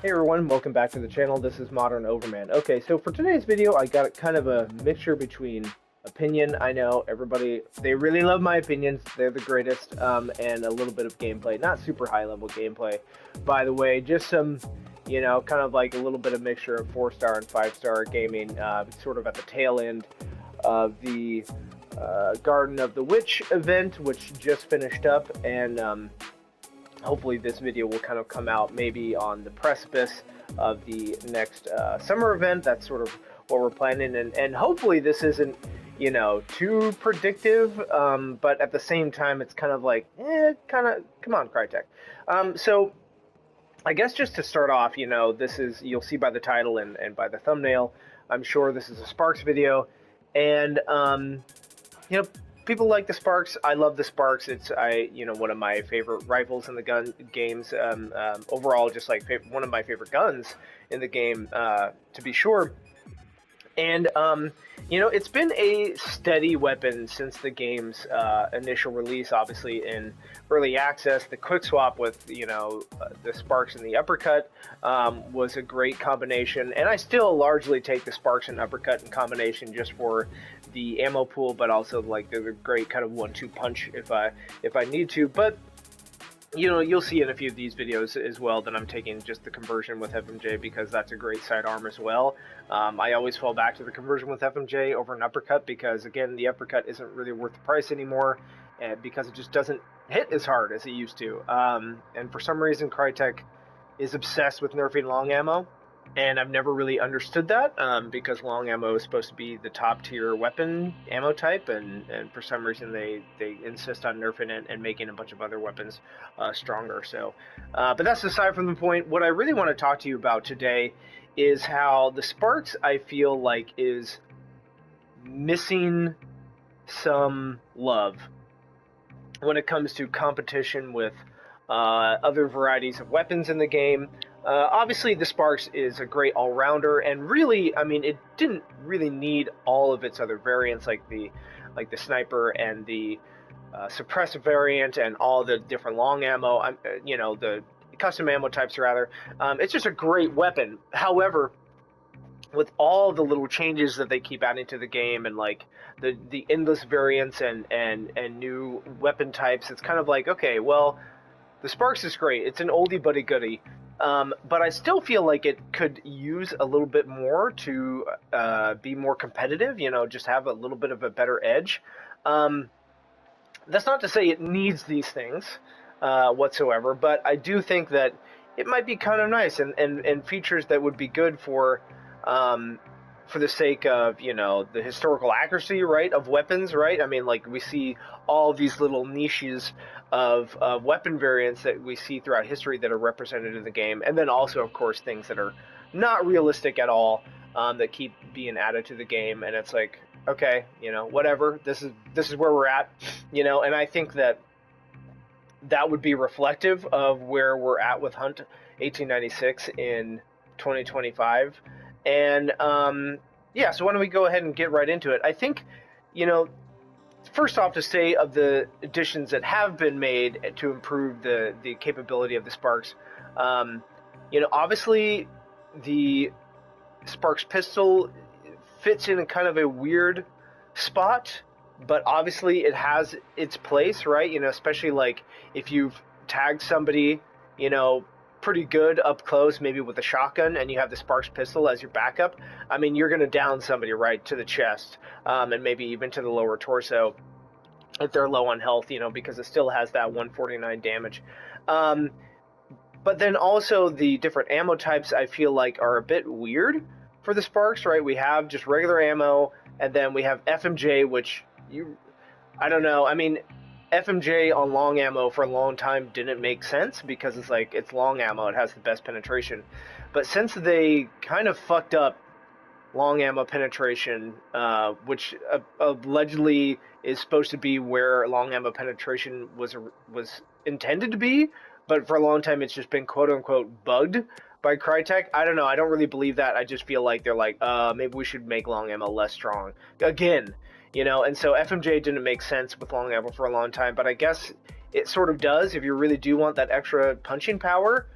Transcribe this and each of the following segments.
Hey everyone, welcome back to the channel. This is Modern Overman. Okay, so for today's video, I got kind of a mixture between opinion. I know everybody, they really love my opinions. They're the greatest, and a little bit of gameplay. Not super high level gameplay, by the way. Just some, kind of like a little bit of mixture of 4-star and 5-star gaming, sort of at the tail end of the Garden of the Witch event, which just finished up, and hopefully this video will kind of come out maybe on the precipice of the next summer event. That's sort of what we're planning, and hopefully this isn't too predictive, but at the same time it's kind of like kind of come on, Crytek. So I guess just to start off, this is, you'll see by the title and by the thumbnail, I'm sure this is a Sparks video, and you know, people like the Sparks. I love the Sparks. It's one of my favorite rifles in the gun games. Overall, just like one of my favorite guns in the game, to be sure. And it's been a steady weapon since the game's initial release. Obviously, in early access, the quick swap with the Sparks and the uppercut was a great combination. And I still largely take the Sparks and uppercut in combination just for the ammo pool, but also like the great kind of 1-2 punch if I need to. But you'll see in a few of these videos as well that I'm taking just the conversion with FMJ because that's a great sidearm as well. I always fall back to the conversion with FMJ over an uppercut because, again, the uppercut isn't really worth the price anymore because it just doesn't hit as hard as it used to. And for some reason, Crytek is obsessed with nerfing long ammo. And I've never really understood that because long ammo is supposed to be the top tier weapon ammo type, and for some reason they insist on nerfing it and making a bunch of other weapons stronger. So, but that's aside from the point. What I really want to talk to you about today is how the Sparks, I feel like, is missing some love when it comes to competition with other varieties of weapons in the game. Obviously, the Sparks is a great all-rounder, and really, I mean, it didn't really need all of its other variants, like the sniper and the suppressive variant, and all the different long ammo. The custom ammo types, rather. It's just a great weapon. However, with all the little changes that they keep adding to the game, and like the endless variants and new weapon types, it's kind of like, okay, well, the Sparks is great. It's an oldie but a goodie. But I still feel like it could use a little bit more to be more competitive, just have a little bit of a better edge. That's not to say it needs these things whatsoever, but I do think that it might be kind of nice and features that would be good for the sake of, the historical accuracy, right, of weapons, right? I mean, like, we see all these little niches of weapon variants that we see throughout history that are represented in the game, and then also, of course, things that are not realistic at all that keep being added to the game, and it's like, okay, whatever, this is where we're at, and I think that would be reflective of where we're at with Hunt 1896 in 2025. And yeah, so why don't we go ahead and get right into it? I think, first off, to say of the additions that have been made to improve the capability of the Sparks, obviously the Sparks pistol fits in a kind of a weird spot, but obviously it has its place, right? Especially like if you've tagged somebody, pretty good up close, maybe with a shotgun, and you have the Sparks pistol as your backup. I mean, you're going to down somebody right to the chest, and maybe even to the lower torso if they're low on health, because it still has that 149 damage. But then also the different ammo types, I feel like, are a bit weird for the Sparks, right? We have just regular ammo, and then we have FMJ, which I don't know. I mean, FMJ on long ammo for a long time didn't make sense because it's like, it's long ammo, it has the best penetration. But since they kind of fucked up long ammo penetration, which allegedly is supposed to be where long ammo penetration was intended to be, but for a long time it's just been quote unquote bugged by Crytek. I don't know, I don't really believe that. I just feel like they're like, maybe we should make long ammo less strong again. And so FMJ didn't make sense with long ammo for a long time, but I guess it sort of does if you really do want that extra punching power.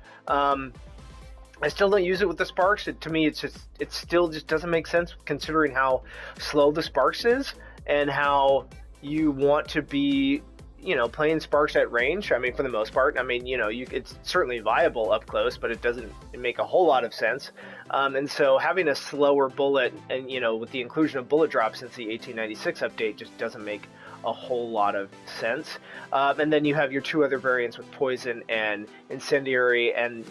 I still don't use it with the Sparks. To me, it still just doesn't make sense considering how slow the Sparks is and how you want to be, playing Sparks at range. I mean, for the most part, I mean, it's certainly viable up close, but it doesn't make a whole lot of sense. And so having a slower bullet and, with the inclusion of bullet drop since the 1896 update just doesn't make a whole lot of sense. And then you have your two other variants with poison and incendiary, and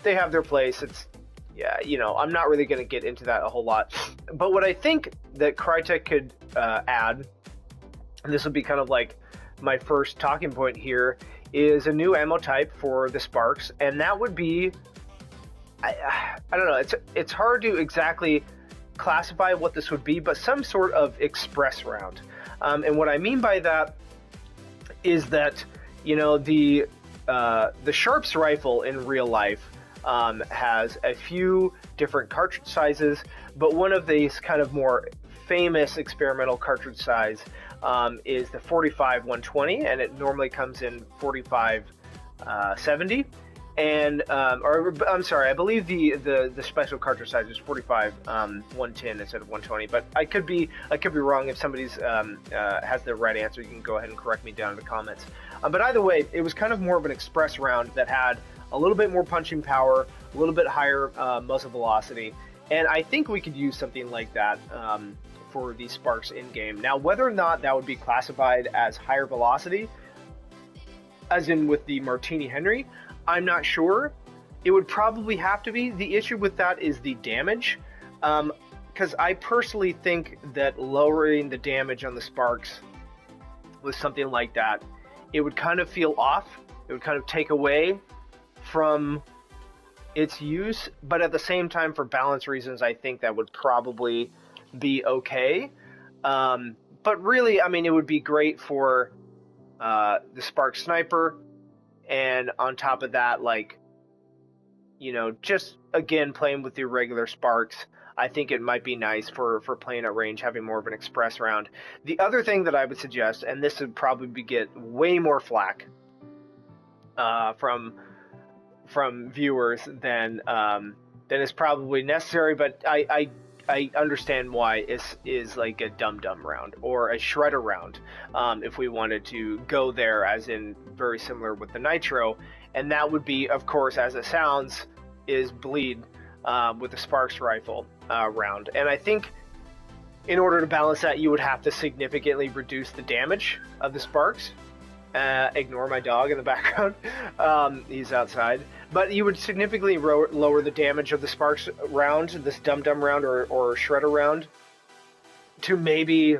they have their place. I'm not really going to get into that a whole lot, but what I think that Crytek could add, and this will be kind of like my first talking point here, is a new ammo type for the Sparks, and that would be, I don't know, it's hard to exactly classify what this would be, but some sort of express round. And what I mean by that is that, the Sharps rifle in real life has a few different cartridge sizes, but one of these kind of more famous experimental cartridge size is the 45-120, and it normally comes in 45-70. And I'm sorry, I believe the special cartridge size is 45-110 instead of 120, but I could be wrong. If somebody's has the right answer, you can go ahead and correct me down in the comments. But either way, it was kind of more of an express round that had a little bit more punching power, a little bit higher muzzle velocity, and I think we could use something like that for the Sparks in game. Now, whether or not that would be classified as higher velocity, as in with the Martini Henry, I'm not sure. It would probably have to be. The issue with that is the damage, because I personally think that lowering the damage on the Sparks with something like that, it would kind of feel off. It would kind of take away from its use, but at the same time, for balance reasons, I think that would probably be okay. But really, I mean, it would be great for the Spark Sniper. And on top of that, just again playing with the regular Sparks, I think it might be nice for playing at range, having more of an express round. The other thing that I would suggest, and this would probably get way more flack from viewers than is probably necessary, but I understand why is like a dum-dum round or a shredder round, if we wanted to go there, as in very similar with the nitro, and that would be, of course, as it sounds, is bleed with the Sparks rifle round. And I think in order to balance that, you would have to significantly reduce the damage of the Sparks. Ignore my dog in the background. He's outside. But you would significantly lower the damage of the Sparks round, this dum-dum round or shredder round, to maybe,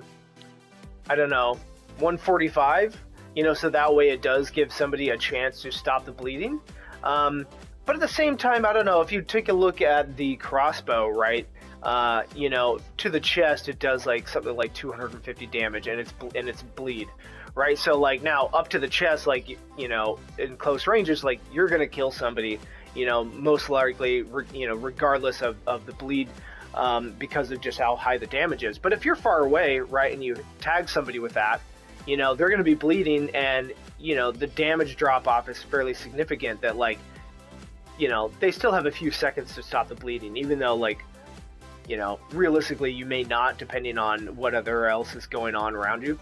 I don't know, 145, so that way it does give somebody a chance to stop the bleeding. But at the same time, I don't know, if you take a look at the crossbow, right, to the chest, it does like something like 250 damage, and it's bleed. Right, so now up to the chest, in close ranges, you're gonna kill somebody, most likely, regardless of the bleed, because of just how high the damage is. But if you're far away, right, and you tag somebody with that, they're gonna be bleeding, and the damage drop off is fairly significant. That they still have a few seconds to stop the bleeding, even though realistically you may not, depending on what other else is going on around you.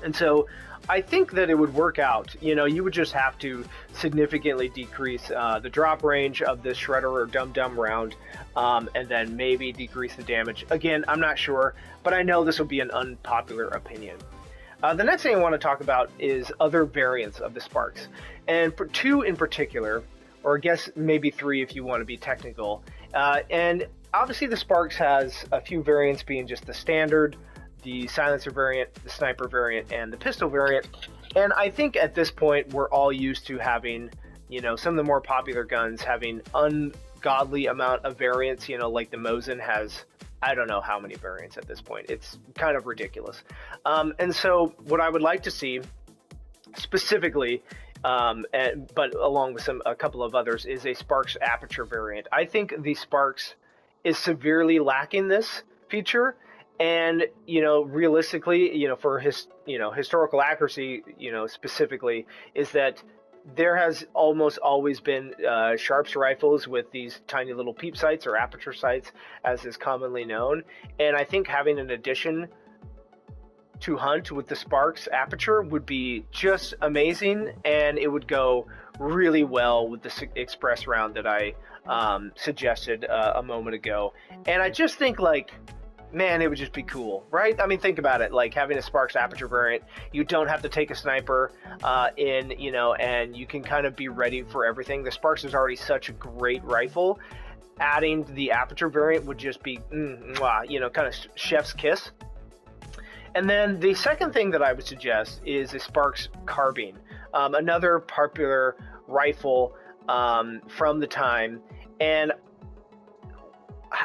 And so I think that it would work out. You would just have to significantly decrease the drop range of this shredder or dum-dum round, and then maybe decrease the damage. Again, I'm not sure, but I know this will be an unpopular opinion. The next thing I want to talk about is other variants of the Sparks. And for two in particular, or I guess maybe three if you want to be technical. And obviously the Sparks has a few variants, being just the standard, the silencer variant, the sniper variant, and the pistol variant. And I think at this point we're all used to having, some of the more popular guns having ungodly amount of variants. Like the Mosin has, I don't know how many variants at this point. It's kind of ridiculous. And so what I would like to see specifically, but along with a couple of others, is a Sparks aperture variant. I think the Sparks is severely lacking this feature. And, realistically, for historical accuracy, specifically, is that there has almost always been Sharps rifles with these tiny little peep sights, or aperture sights, as is commonly known. And I think having an addition to hunt with the SPARKS aperture would be just amazing, and it would go really well with the express round that I suggested a moment ago. And I just think, like, man, it would just be cool, right? I mean, think about it, like having a SPARKS aperture variant. You don't have to take a sniper and you can kind of be ready for everything. The SPARKS is already such a great rifle. Adding the aperture variant would just be, kind of chef's kiss. And then the second thing that I would suggest is a SPARKS carbine, another popular rifle from the time. And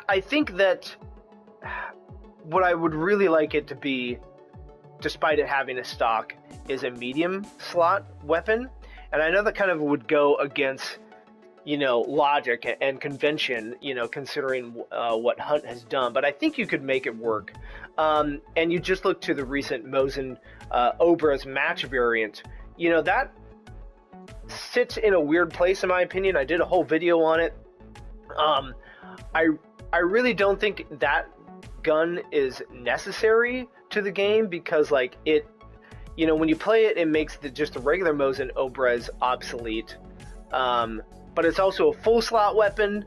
I think that what I would really like it to be, despite it having a stock, is a medium slot weapon. And I know that kind of would go against, logic and convention, considering what Hunt has done. But I think you could make it work. And you just look to the recent Mosin Obra's match variant. That sits in a weird place, in my opinion. I did a whole video on it. I really don't think that gun is necessary to the game, because like it, when you play it, it makes just the regular Mosin Obras obsolete. But it's also a full slot weapon,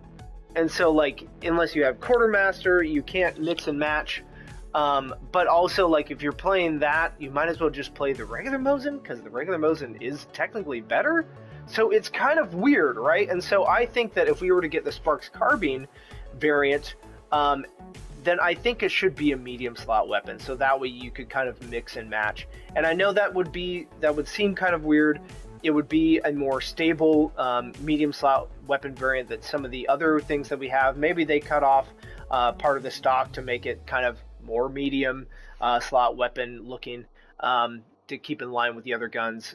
and so like unless you have quartermaster, you can't mix and match. But also, like, if you're playing that, you might as well just play the regular Mosin, because the regular Mosin is technically better. So it's kind of weird, right? And so I think that if we were to get the SPARKS carbine variant, then I think it should be a medium slot weapon, so that way you could kind of mix and match. And I know that would seem kind of weird. It would be a more stable medium slot weapon variant than some of the other things that we have. Maybe they cut off part of the stock to make it kind of more medium slot weapon looking, to keep in line with the other guns.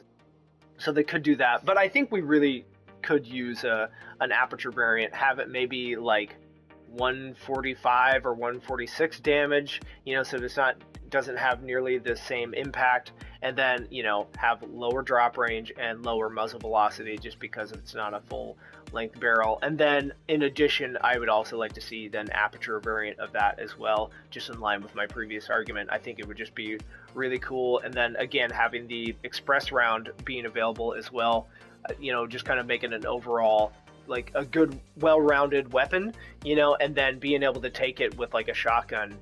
So they could do that. But I think we really could use an aperture variant, have it maybe like 145 or 146 damage, so it's doesn't have nearly the same impact, and then have lower drop range and lower muzzle velocity, just because it's not a full length barrel. And then in addition, I would also like to see then aperture variant of that as well, just in line with my previous argument. I think it would just be really cool. And then again, having the express round being available as well, just kind of making an overall like a good well-rounded weapon, and then being able to take it with like a shotgun,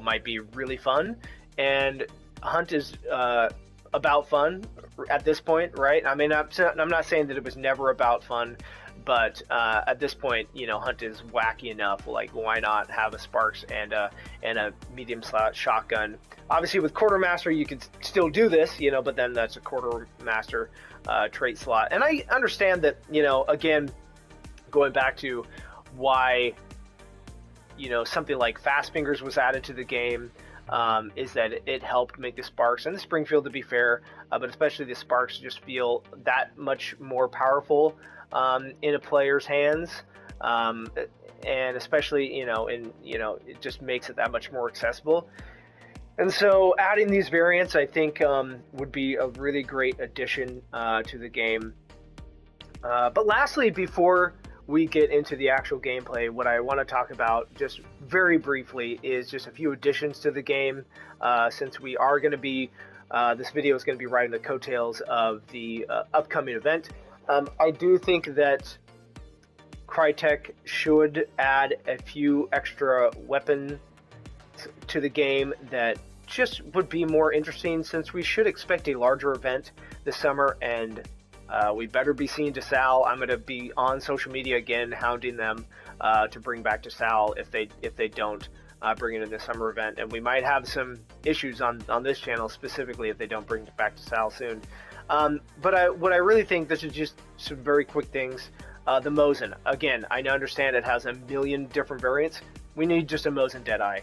might be really fun. And Hunt is about fun at this point, right? I mean, I'm not saying that it was never about fun, but at this point, Hunt is wacky enough. Like, why not have a SPARKS and a medium slot shotgun? Obviously, with quartermaster, you could still do this, but then that's a quartermaster trait slot. And I understand that, again, going back to why, something like Fast Fingers was added to the game, is that it helped make the SPARKS and the Springfield, to be fair, but especially the SPARKS, just feel that much more powerful in a player's hands, and especially it just makes it that much more accessible. And so adding these variants, I think, would be a really great addition to the game. But lastly, before we get into the actual gameplay, what I want to talk about just very briefly is just a few additions to the game, since we are going to be, this video is going to be riding the coattails of the upcoming event. I do think that Crytek should add a few extra weapons to the game that just would be more interesting, since we should expect a larger event this summer, and we better be seeing Desal. I'm going to be on social media again, hounding them to bring back Desal if they don't bring it in the summer event. And we might have some issues on this channel specifically if they don't bring back Desal soon. But what I really think, this is just some very quick things. The Mosin, again, I understand it has a million different variants. We need just a Mosin Deadeye.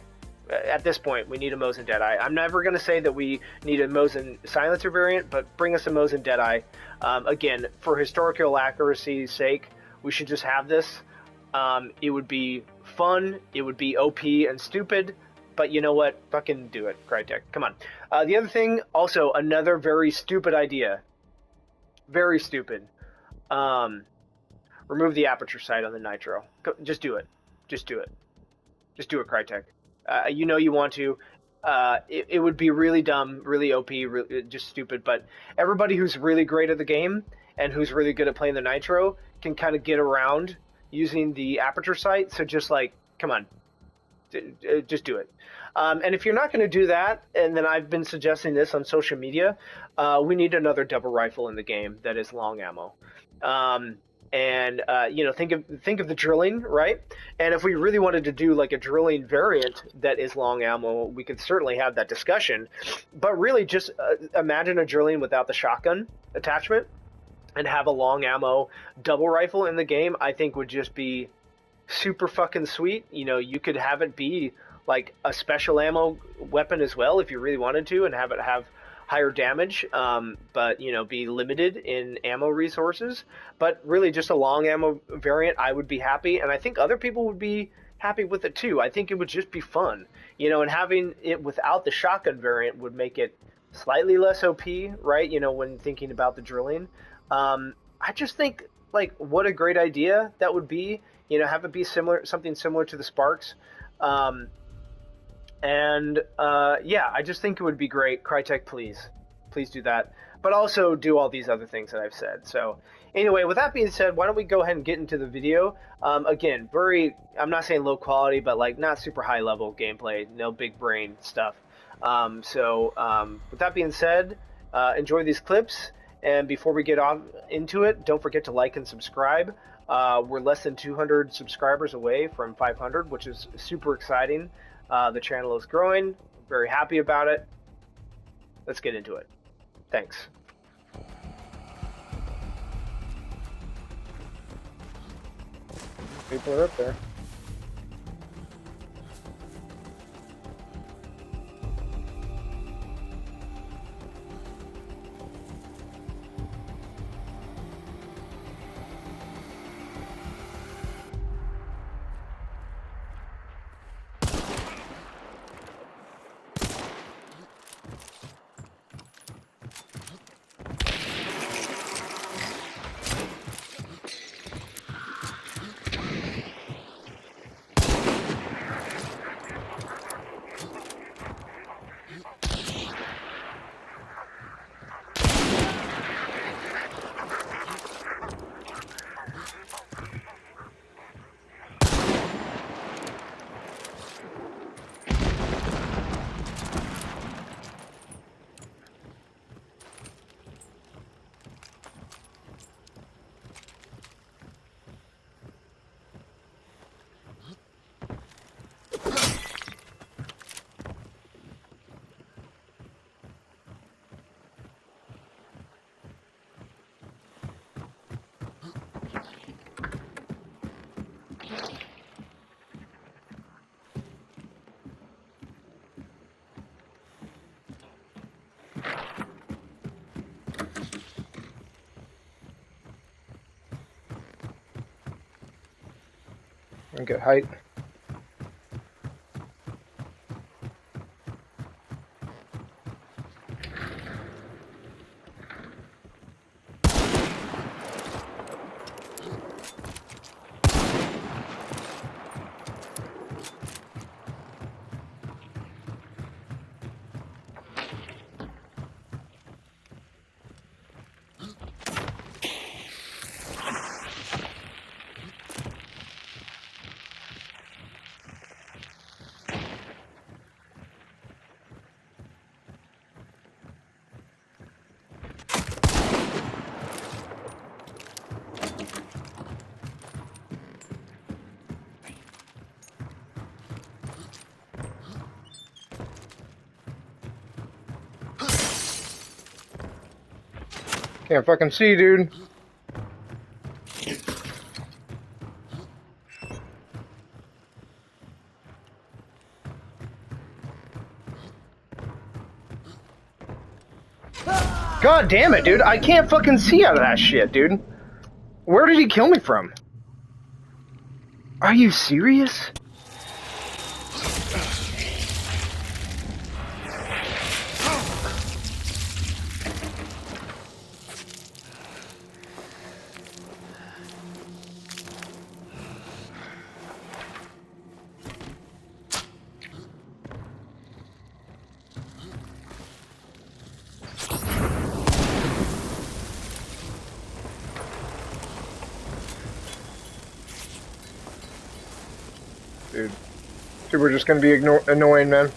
At this point, we need a Mosin Deadeye. I'm never going to say that we need a Mosin Silencer variant, but bring us a Mosin Deadeye. Again, for historical accuracy's sake, we should just have this. It would be fun, it would be OP and stupid, but you know what? Fucking do it, Crytek. Come on. The other thing, also, another very stupid idea. Very stupid. Remove the aperture sight on the nitro. Just do it. Just do it. Just do it, Crytek. You know you want to. It would be really dumb, really OP, just stupid. But everybody who's really great at the game and who's really good at playing the nitro can kind of get around using the aperture sight. So just like, come on, just do it. And if you're not going to do that, and then I've been suggesting this on social media, we need another double rifle in the game that is long ammo. You know, think of the drilling, right? And if we really wanted to do like a drilling variant that is long ammo, we could certainly have that discussion. But really, just imagine a drilling without the shotgun attachment and have a long ammo double rifle in the game. I think would just be super fucking sweet. You know, you could have it be like a special ammo weapon as well if you really wanted to, and have it have higher damage, but you know, be limited in ammo resources. But really, just a long ammo variant, I would be happy, and I think other people would be happy with it too. I think it would just be fun, you know, and having it without the shotgun variant would make it slightly less OP, right? You know, when thinking about the drilling, I just think like what a great idea that would be. You know, have it be something similar to the SPARKS. Yeah, I just think it would be great. Crytek, please do that. But also do all these other things that I've said. So anyway, with that being said, why don't we go ahead and get into the video. Again, I'm not saying low quality, but like not super high level gameplay, no big brain stuff. With that being said, enjoy these clips. And before we get on into it, don't forget to like and subscribe. We're less than 200 subscribers away from 500, which is super exciting. The channel is growing. Very happy about it. Let's get into it. Thanks. People are up there. Get height. Can't fucking see, dude. God damn it, dude. I can't fucking see out of that shit, dude. Where did he kill me from? Are you serious? Dude. People are just gonna be annoying, man.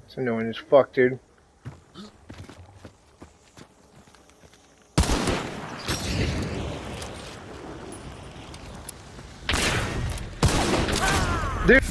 It's annoying as fuck, dude. Dude.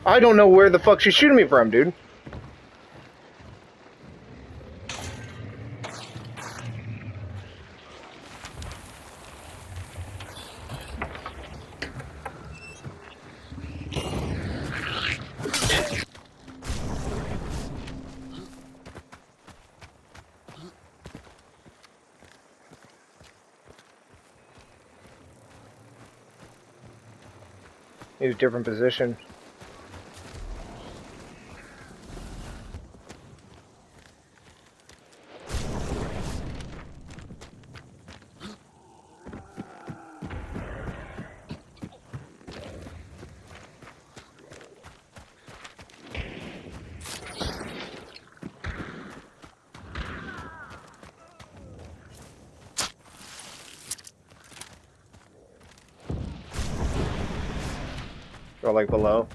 I don't know where the fuck she's shooting me from, dude. Need a different position. Or like below.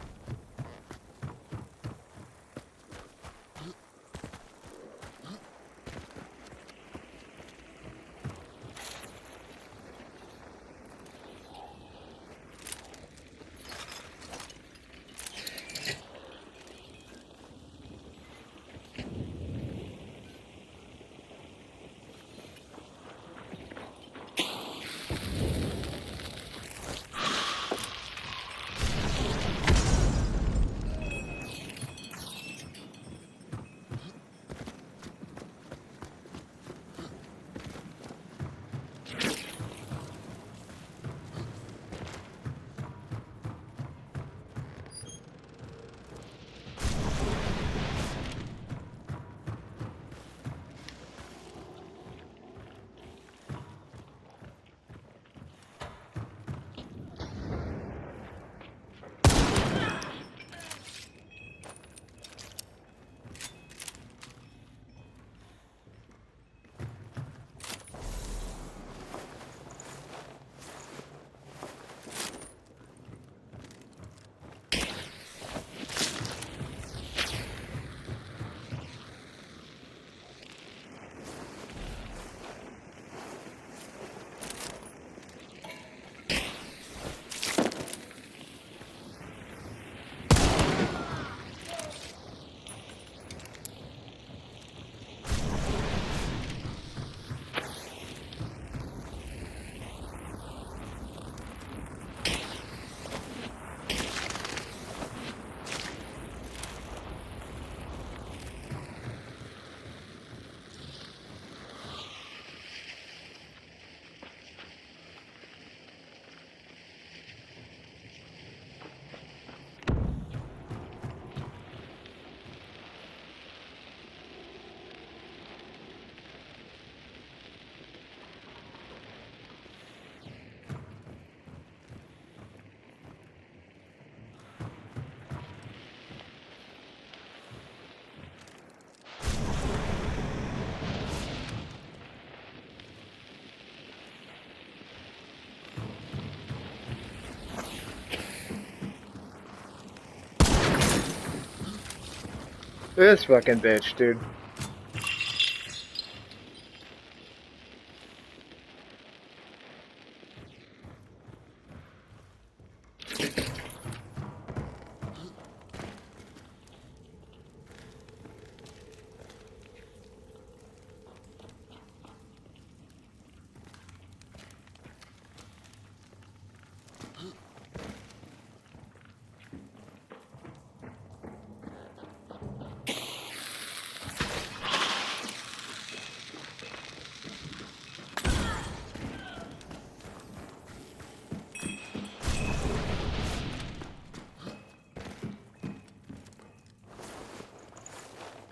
This fucking bitch, dude.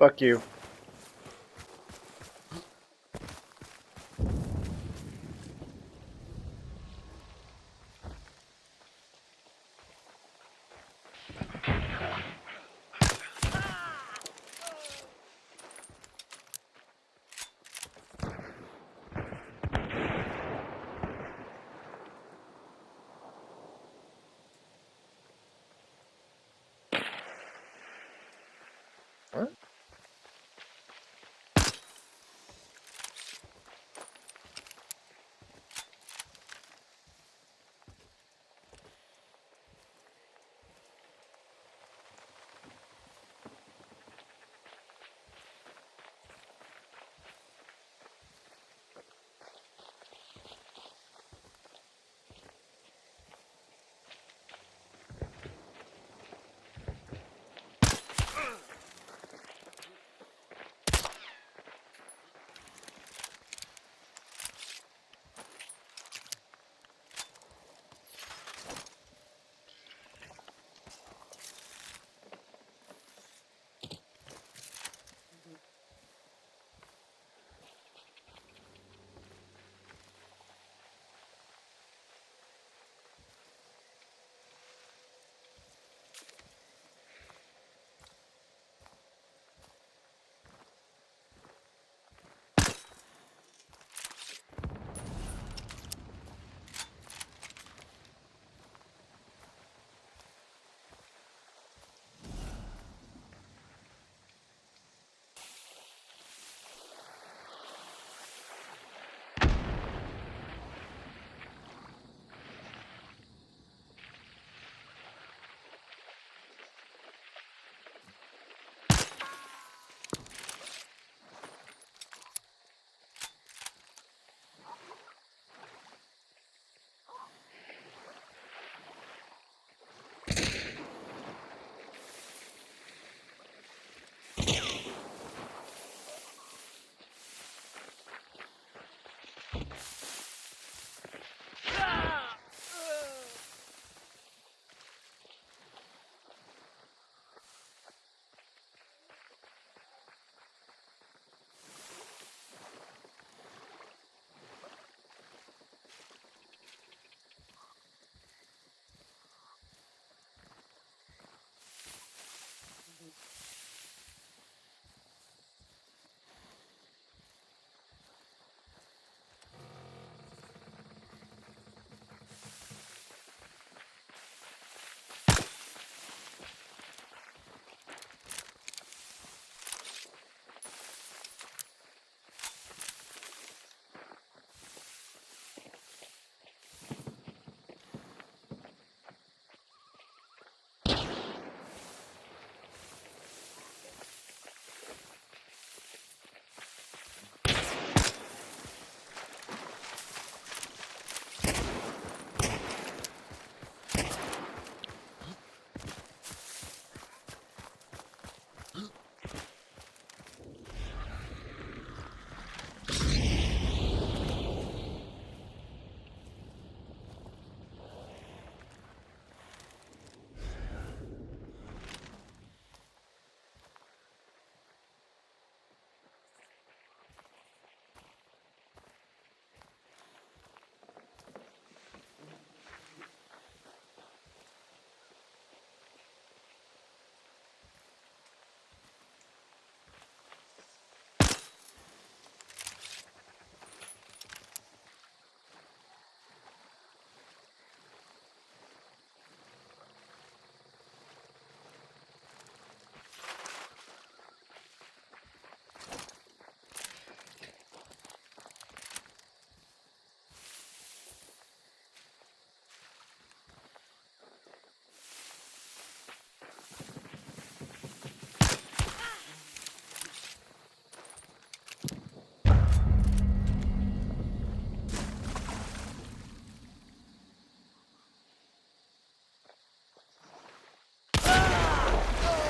Fuck you. What?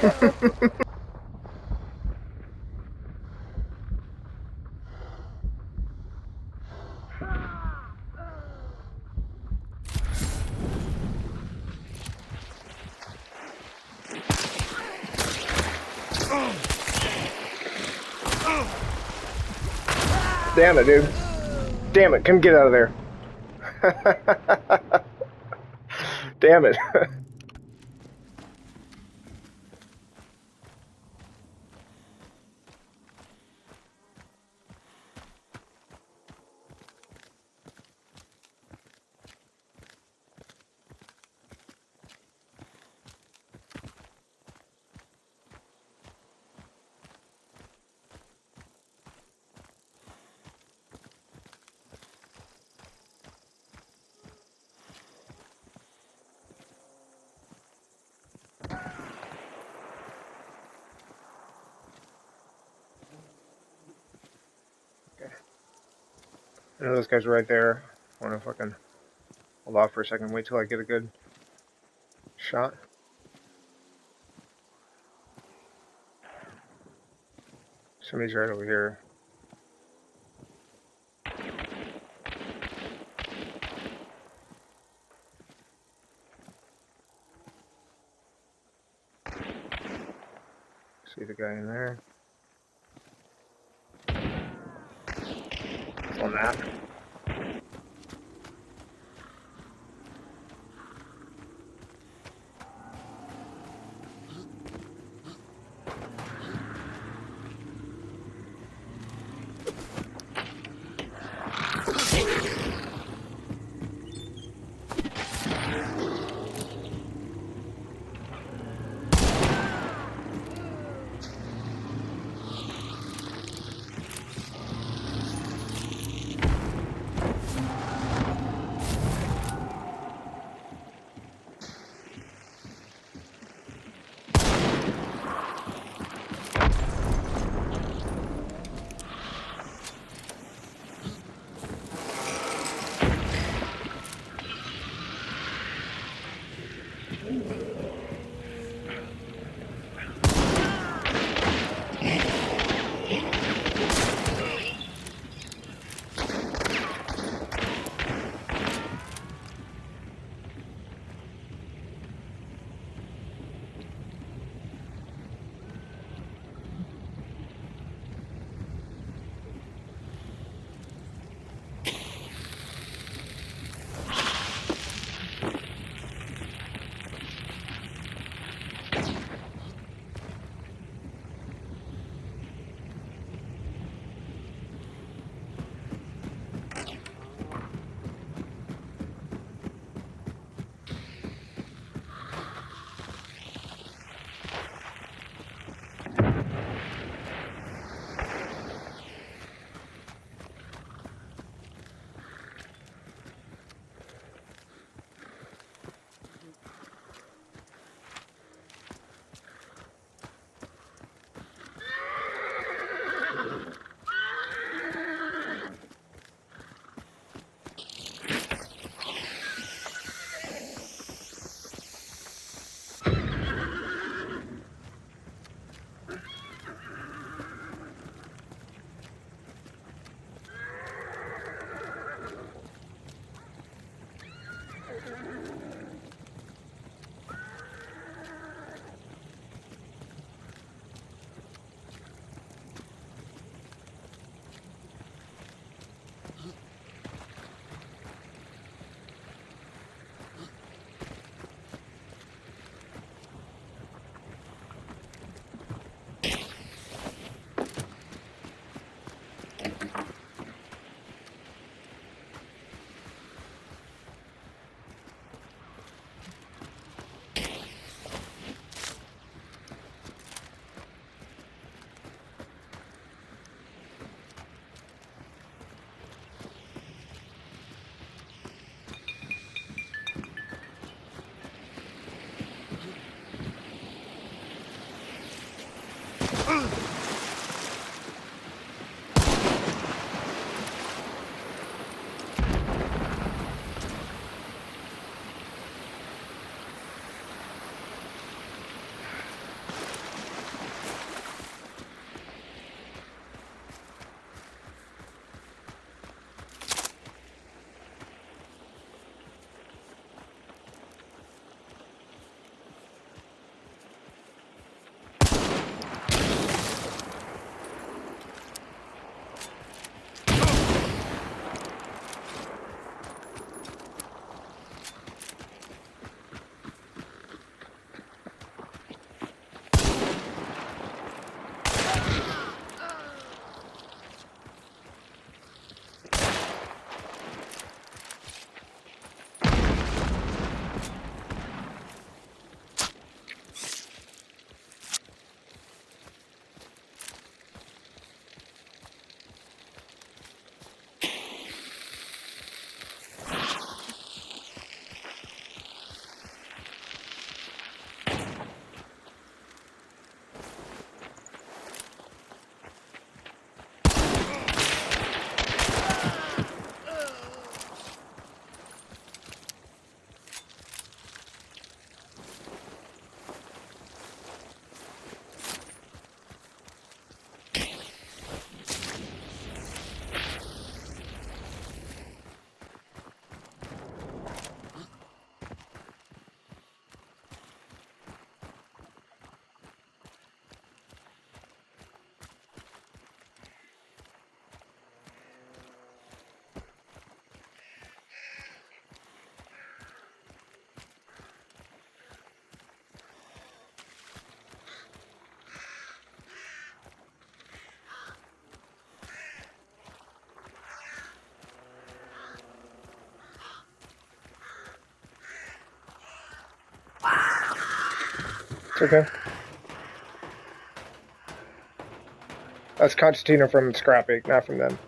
Damn it, dude. Damn it, come get out of there. Damn it. I know those guys are right there. I want to fucking hold off for a second, wait till I get a good shot. Somebody's right over here. See the guy in there. On that. It's okay. That's Constantino from Scrappy, not from them.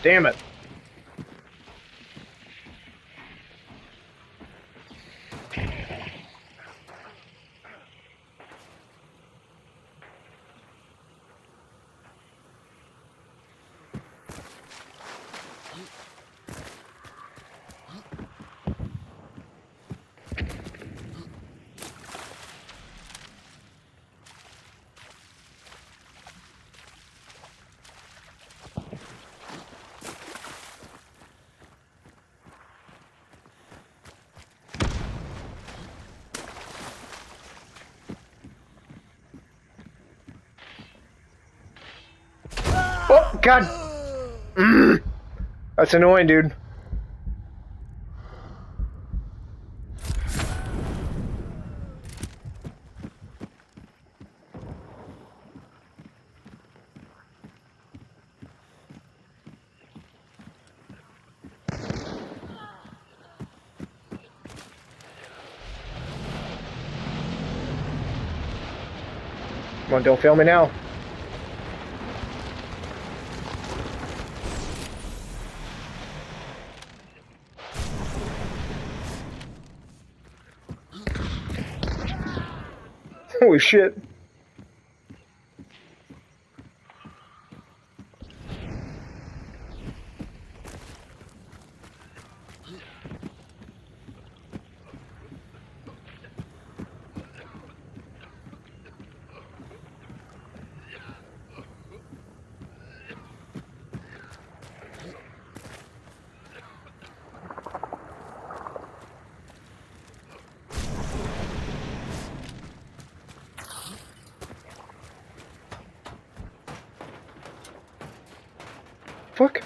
Damn it. Oh, God! That's annoying, dude. Come on, don't fail me now. Holy shit. Fuck.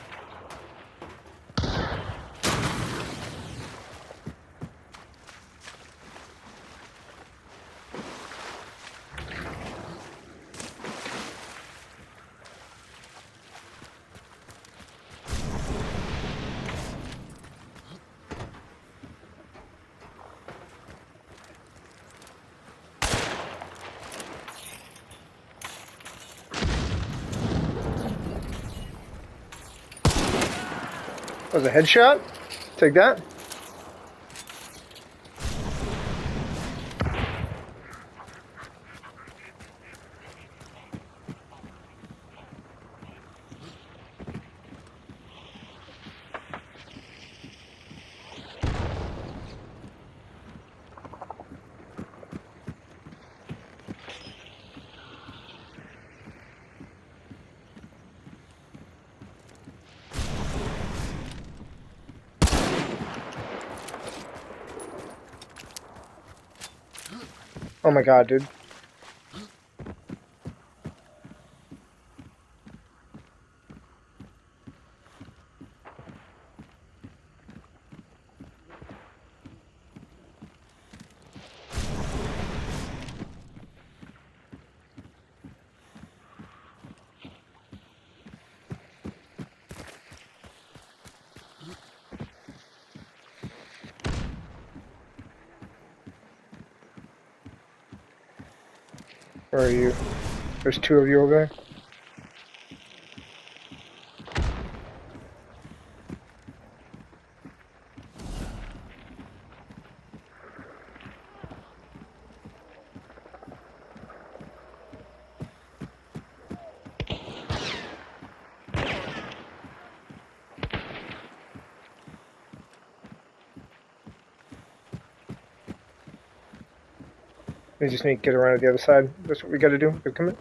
That was a headshot. Take that. Oh my god, dude. Where are you? There's two of you over there. We just need to get around to the other side. That's what we gotta do. Come in.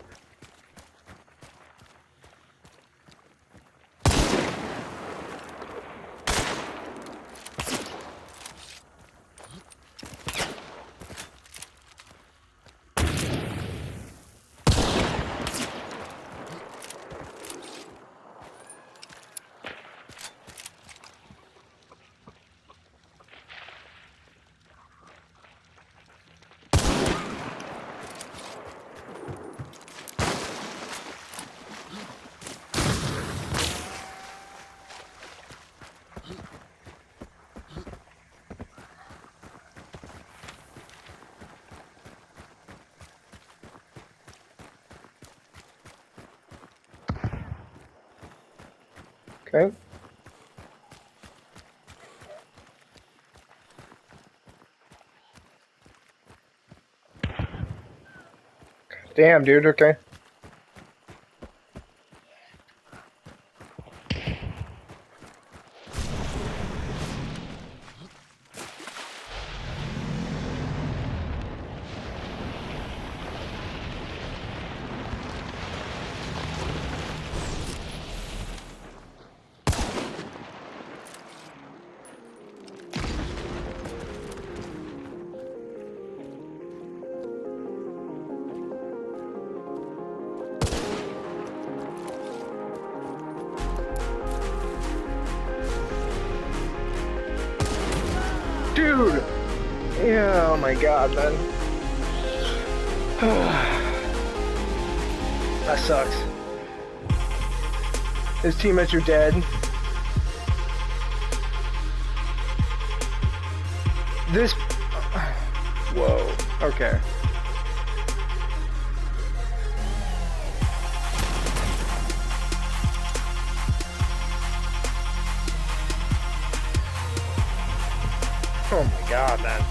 Okay. Damn, dude, okay. Dude! Yeah, oh my god, man. That sucks. His teammates are dead. This... Whoa. Okay. Oh my god, man.